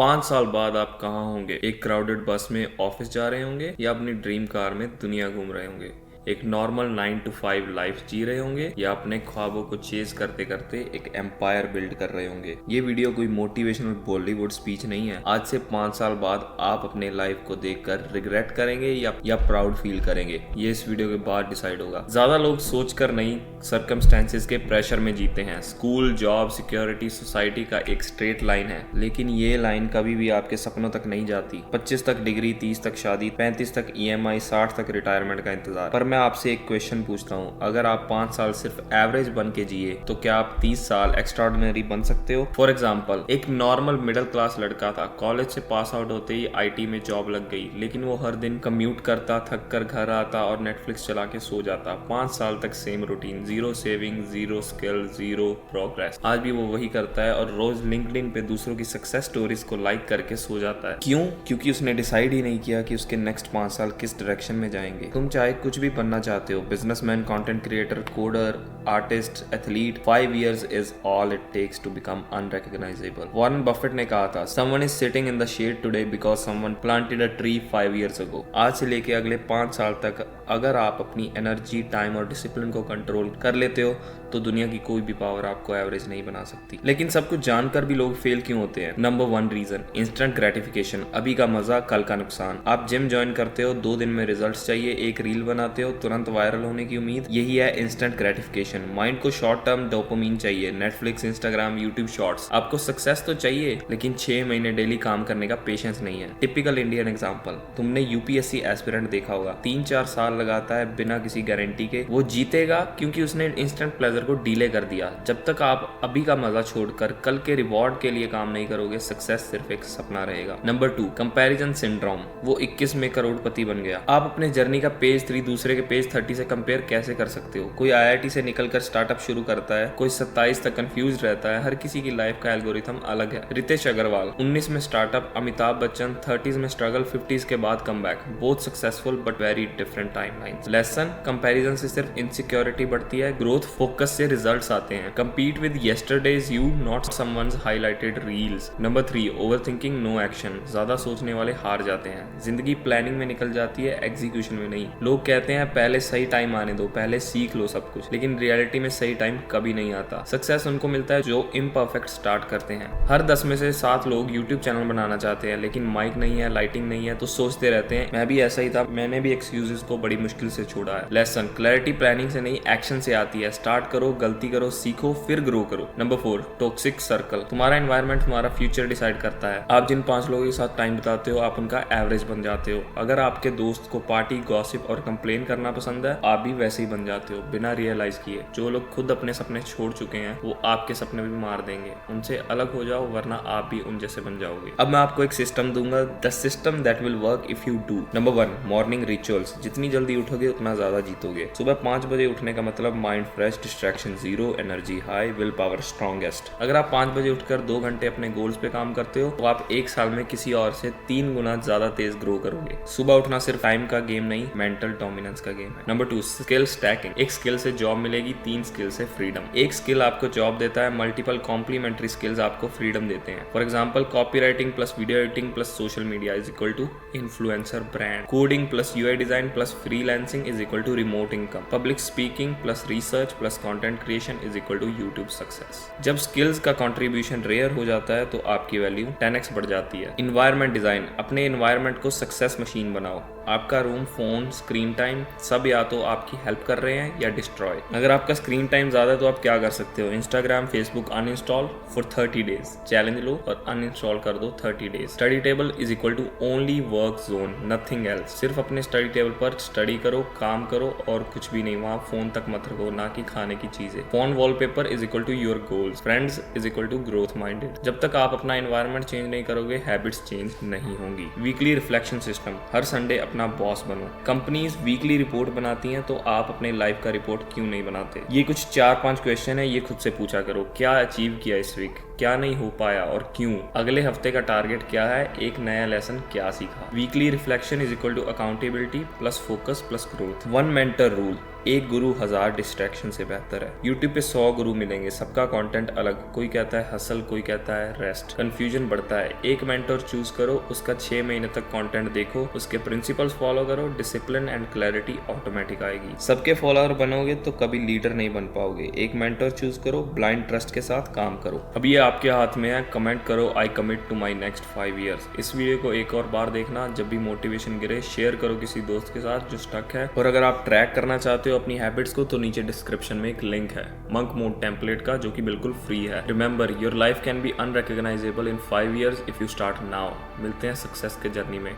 5 साल बाद आप कहाँ होंगे? एक क्राउडेड बस में ऑफिस जा रहे होंगे या अपनी ड्रीम कार में दुनिया घूम रहे होंगे? एक नॉर्मल 9 to 5 लाइफ जी रहे होंगे या अपने ख्वाबों को चेज करते करते एक एम्पायर बिल्ड कर रहे होंगे? ये वीडियो कोई मोटिवेशनल बॉलीवुड स्पीच नहीं है। आज से 5 साल बाद आप अपने लाइफ को देखकर रिग्रेट करेंगे या प्राउड फील करेंगे, ये इस वीडियो के बाद डिसाइड होगा। ज्यादा लोग सोचकर नहीं, सर्कमस्टेंसेस के प्रेशर में जीते हैं। स्कूल, जॉब, सिक्योरिटी, सोसाइटी का एक स्ट्रेट लाइन है, लेकिन ये लाइन कभी भी आपके सपनों तक नहीं जाती। 25 तक डिग्री, 30 तक शादी, 35 तक EMI, 60 तक रिटायरमेंट का इंतजार। पर मैं आपसे एक क्वेश्चन पूछता हूँ, अगर आप 5 साल सिर्फ एवरेज बन के जिए तो क्या आप 30 साल एक्स्ट्राऑर्डिनरी बन सकते हो? फॉर एग्जाम्पल, एक नॉर्मल मिडिल क्लास लड़का था, कॉलेज से पास आउट होते ही IT में जॉब लग गई, लेकिन वो हर दिन कम्यूट करता, थक कर घर आता और नेटफ्लिक्स चला के सो जाता। 5 साल तक same routine, zero saving, zero skill, zero progress. आज भी वो वही करता है और रोज लिंक्डइन पे दूसरों की सक्सेस स्टोरीज को लाइक करके सो जाता है। क्यों? क्योंकि उसने डिसाइड ही नहीं किया कि उसके नेक्स्ट 5 साल किस डायरेक्शन में जाएंगे। तुम चाहे कुछ भी बनना चाहते हो, businessman, content creator, coder, artist, athlete, 5 years is all it takes to become unrecognizable. Warren Buffett ने कहा था, someone is sitting in the shade today because someone planted a tree 5 years ago. आज से लेके अगले 5 साल तक अगर आप अपनी एनर्जी, टाइम और डिसिप्लिन को कंट्रोल कर लेते हो तो दुनिया की कोई भी पावर आपको एवरेज नहीं बना सकती। लेकिन सब कुछ जानकर भी लोग फेल क्यों होते हैं? Number 1 reason, instant gratification. अभी का मजा, कल का नुकसान। आप जिम ज्वाइन करते हो, 2 दिन में रिजल्ट्स चाहिए, एक रील बनाते हो, तुरंत वायरल होने की उम्मीद। यही है इंस्टेंट ग्रेटिफिकेशन। माइंड को शॉर्ट टर्म डोपामिन चाहिए, नेटफ्लिक्स, इंस्टाग्राम, यूट्यूब शॉर्ट्स। आपको सक्सेस तो चाहिए, लेकिन 6 महीने डेली काम करने का पेशेंस नहीं है। टिपिकल इंडियन एग्जाम्पल, तुमने UPSC एस्पिरेंट देखा होगा, 3-4 साल लगाता है बिना किसी गारंटी के। वो जीतेगा क्योंकि उसने इंस्टेंट प्लेजर को डिले कर दिया। जब तक आप अभी का मजा छोड़कर कल के रिवॉर्ड के लिए काम नहीं करोगे, सक्सेस सिर्फ एक सपना रहेगा। Number 2, comparison syndrome. वो 21 में करोड़पति बन गया। आप अपने जर्नी का पेज 3 दूसरे के पेज 30 से कंपेयर कैसे कर सकते हो? कोई IIT से निकलकर स्टार्टअप शुरू करता है, कोई 27 तक कंफ्यूज रहता है। हर किसी की लाइफ का एल्गोरिथम अलग है। रितेश अग्रवाल 19 में स्टार्टअप, अमिताभ बच्चन 30s में स्ट्रगल, 50s के बाद comeback. Both successful but very different timelines. Lesson, comparison से सिर्फ इनसिक्योरिटी बढ़ती है, ग्रोथ फोकस से रिजल्ट्स आते हैं। Compete with yesterday's you, not someone's highlighted reels. Number 3, overthinking, no action. ज्यादा सोचने वाले हार जाते हैं। जिंदगी प्लानिंग में निकल जाती है, एग्जीक्यूशन में नहीं। लोग कहते हैं पहले सही टाइम आने दो, पहले सीख लो सब कुछ, लेकिन रियलिटी में सही टाइम कभी नहीं आता। सक्सेस उनको मिलता है जो इम्परफेक्ट स्टार्ट करते हैं। हर 10 में से 7 लोग यूट्यूब चैनल बनाना चाहते हैं, लेकिन माइक नहीं है, लाइटिंग नहीं है, तो सोचते रहते हैं। मैं भी ऐसा ही था, मैंने भी एक्सक्यूजेस को बड़ी मुश्किल से छोड़ा है। लेसन, क्लैरिटी प्लानिंग से नहीं, एक्शन से आती है। स्टार्ट करो, गलती करो, सीखो, फिर ग्रो करो। Number 4, toxic circle. तुम्हारा एनवायरनमेंट तुम्हारा फ्यूचर डिसाइड करता है। आप जिन 5 लोगों के साथ टाइम बिताते हो, आप उनका एवरेज बन जाते हो। अगर आपके दोस्त को पार्टी, गॉसिप और कंप्लेन करना पसंद है, आप भी वैसे ही बन जाते हो बिना रियलाइज किए। जो लोग खुद अपने सपने छोड़ चुके हैं, वो आपके सपने भी मार देंगे। उनसे अलग हो जाओ, वरना आप भी उन जैसे बन जाओगे। अब मैं आपको एक सिस्टम दूंगा, the system that will work if you do. Number 1, morning rituals. जितनी जल्दी उठोगे उतना ज्यादा जीतोगे। सुबह 5 बजे उठने का मतलब mind fresh, distraction zero, energy high, will power strongest. अगर आप 5 बजे उठकर 2 घंटे अपने गोल्स पे काम करते हो, तो आप 1 साल में किसी और से 3 गुना ज्यादा तेज ग्रो करोगे। सुबह उठना सिर्फ टाइम का गेम नहीं, मेंटल डोमिनेंस का गेम है। Number 2, skill stacking. एक स्किल से जॉब मिलेगी, 3 स्किल से फ्रीडम। एक स्किल आपको जॉब देता है, मल्टीपल कॉम्प्लीमेंट्री स्किल्स आपको फ्रीडम देते हैं। For example, copy writing plus video editing plus social media is equal to influencer brand. Coding plus UI design plus freelancing is equal to remote income. Public speaking plus research plus content creation is equal to YouTube success. जब skills का contribution rare हो जाता है, तो आपकी value 10x बढ़ जाती है। Environment design. अपने इन्वायरमेंट को सक्सेस मशीन बनाओ। आपका रूम, फोन, स्क्रीन टाइम सब या तो आपकी हेल्प कर रहे हैं या डिस्ट्रॉय। अगर आपका स्क्रीन टाइम ज्यादा है तो आप क्या कर सकते हो? Instagram, Facebook uninstall for 30 days. Challenge लो और अनइंस्टॉल कर दो 30 days. Study table is equal to only work zone, nothing else. सिर्फ अपने स्टडी टेबल पर स्टडी करो, काम करो और कुछ भी नहीं। वहाँ फोन तक मत रखो, ना कि खाने की चीजें। Phone wallpaper is equal to your goals. Friends is equal to growth minded. जब तक आप अपना एनवायरनमेंट चेंज नहीं करोगे, हैबिट्स चेंज नहीं होंगी। Weekly reflection system. हर संडे अपना बॉस बनो। कंपनीज वीकली रिपोर्ट बनाती हैं, तो आप अपने लाइफ का रिपोर्ट क्यों नहीं बनाते? ये कुछ 4-5 क्वेश्चन है, ये खुद से पूछा करो। क्या अचीव किया इस वीक? क्या नहीं हो पाया और क्यों, अगले हफ्ते का टारगेट क्या है, एक नया लेसन क्या सीखा। Weekly reflection is equal to accountability plus focus plus growth. One mentor rule, एक गुरु 1000 डिस्ट्रैक्शन से बेहतर है। यूट्यूब पे 100 गुरु मिलेंगे, सबका कंटेंट अलग, कोई कहता है हसल, कोई कहता है रेस्ट, कंफ्यूजन बढ़ता है। एक मेंटर चूज करो, उसका 6 महीने तक कंटेंट देखो, उसके प्रिंसिपल्स फॉलो करो, डिसिप्लिन एंड क्लैरिटी ऑटोमेटिक आएगी। सबके फॉलोअर बनोगे तो कभी लीडर नहीं बन पाओगे। एक मेंटर चूज करो, ब्लाइंड ट्रस्ट के साथ काम करो। अब ये आपके हाथ में है, कमेंट करो I commit to my next 5 years. इस वीडियो को एक और बार देखना, जब भी मोटिवेशन गिरे शेयर करो किसी दोस्त के साथ जो स्टक है। और अगर आप ट्रैक करना चाहते हो अपनी हैबिट्स को तो नीचे डिस्क्रिप्शन में एक लिंक है मंक मोड टेम्पलेट का, जो कि बिल्कुल फ्री है। Remember, your life can be unrecognisable in 5 years if you start now. मिलते हैं सक्सेस के जर्नी में।